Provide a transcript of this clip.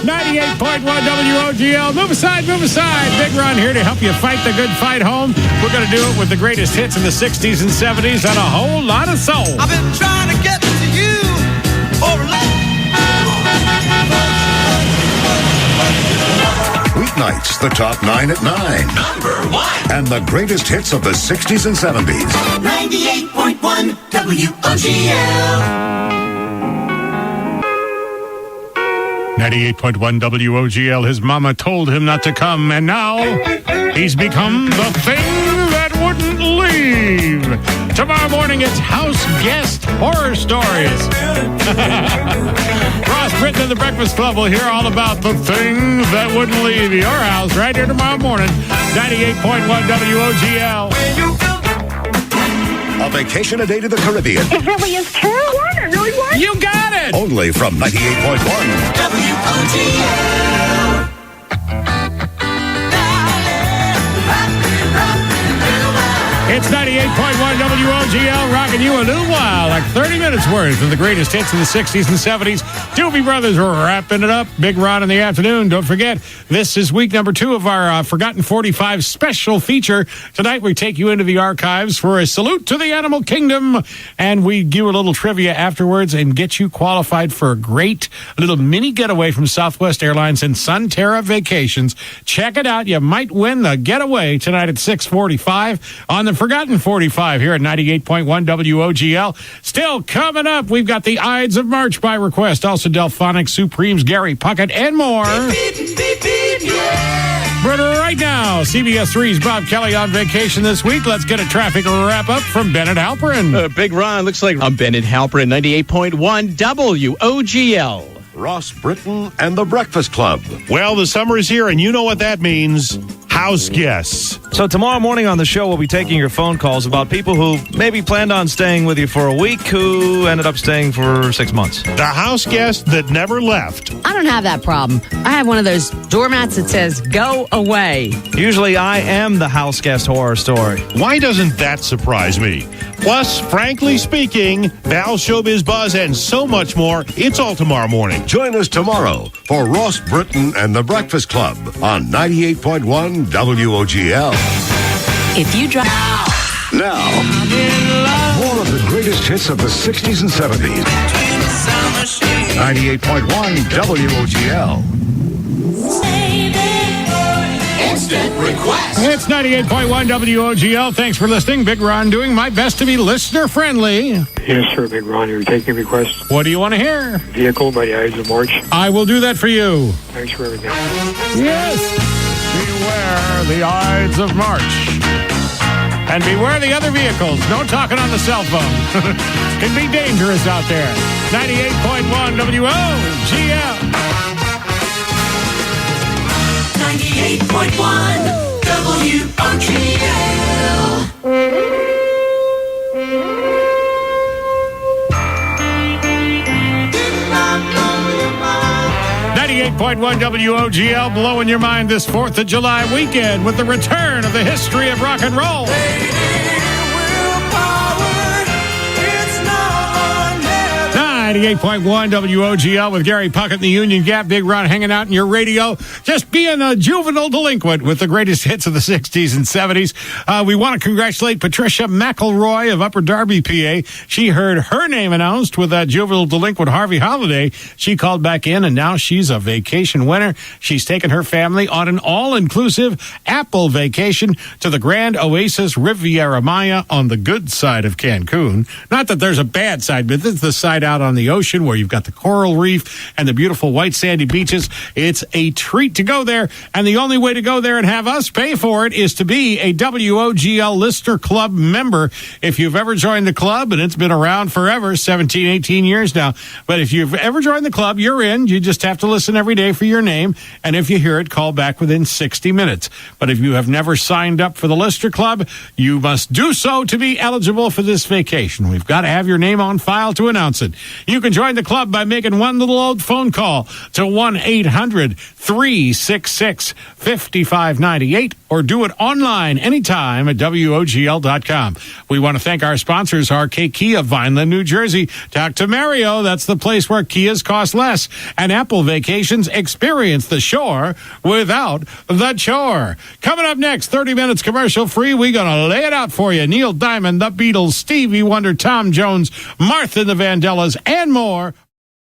98.1 WOGL. Move aside, move aside. Big Ron here to help you fight the good fight home. We're going to do it with the greatest hits in the 60s and 70s and a whole lot of soul. I've been trying to get to you over Weeknights, the top 9 at 9. Number 1. And the greatest hits of the 60s and 70s. 98.1 WOGL. 98.1 WOGL. His mama told him not to come, and now he's become the thing that wouldn't leave. Tomorrow morning, it's House Guest Horror Stories. Ross Britton and the Breakfast Club will hear all about the thing that wouldn't leave your house right here tomorrow morning. 98.1 WOGL. A vacation a day to the Caribbean. It really is true. I really want. You got it! Only from 98.1 WOGL. It's 98.1 WOGL, rocking you a little while, like 30 minutes worth of the greatest hits of the 60s and 70s. Doobie Brothers wrapping it up. Big Ron in the afternoon. Don't forget, this is week number 2 of our Forgotten 45 special feature. Tonight, we take you into the archives for a salute to the animal kingdom, and we give you a little trivia afterwards and get you qualified for a great little mini getaway from Southwest Airlines and Sunterra Vacations. Check it out. You might win the getaway tonight at 6:45 on the Forgotten 45 here at 98.1 WOGL. Still coming up, we've got the Ides of March by request. Also Delphonic Supremes, Gary Puckett, and more. But right now, CBS 3's Bob Kelly on vacation this week. Let's get a traffic wrap-up from Bennett Halperin. Big Ron, looks like I'm Bennett Halperin, 98.1 WOGL. Ross Britton and the Breakfast Club. Well, the summer is here, and you know what that means. House guests. So tomorrow morning on the show, we'll be taking your phone calls about people who maybe planned on staying with you for a week who ended up staying for 6 months. The house guest that never left. I don't have that problem. I have one of those doormats that says, go away. Usually I am the house guest horror story. Why doesn't that surprise me? Plus, frankly speaking, Val Showbiz Buzz and so much more. It's all tomorrow morning. Join us tomorrow for Ross Britton and the Breakfast Club on 98.1 WOGL. If you drive... Now, more of the greatest hits of the 60s and 70s. 98.1 WOGL. Instant request. It's 98.1 WOGL. Thanks for listening. Big Ron doing my best to be listener-friendly. Yes, sir, Big Ron. You're taking requests. What do you want to hear? Vehicle by the Ides of March. I will do that for you. Thanks for everything. Yes. Beware the Ides of March. And beware the other vehicles. No talking on the cell phone. Can be dangerous out there. 98.1 WOGL. 98.1 WOGL. 98.1 WOGL, blowing your mind this 4th of July weekend with the return of the history of rock and roll. 98.1 WOGL with Gary Puckett and the Union Gap. Big Ron hanging out in your radio, just being a juvenile delinquent with the greatest hits of the 60s and 70s. We want to congratulate Patricia McElroy of Upper Darby, PA. She heard her name announced with that juvenile delinquent Harvey Holiday. She called back in, and now she's a vacation winner. She's taken her family on an all-inclusive Apple vacation to the Grand Oasis Riviera Maya on the good side of Cancun. Not that there's a bad side, but this is the side out on the ocean where you've got the coral reef and the beautiful white sandy beaches. It's a treat to go there, and the only way to go there and have us pay for it is to be a WOGL Listener Club member. If you've ever joined the club, and it's been around forever, 17, 18 years now, but if you've ever joined the club, you're in. You just have to listen every day for your name, and if you hear it, call back within 60 minutes. But if you have never signed up for the Listener Club, you must do so to be eligible for this vacation. We've got to have your name on file to announce it. You can join the club by making one little old phone call to 1-800-366-5598. or do it online anytime at WOGL.com. We want to thank our sponsors, RK Kia, Vineland, New Jersey. Talk to Mario. That's the place where Kias cost less. And Apple Vacations. Experience the shore without the chore. Coming up next, 30 minutes commercial free. We're going to lay it out for you. Neil Diamond, The Beatles, Stevie Wonder, Tom Jones, Martha and the Vandellas, and more.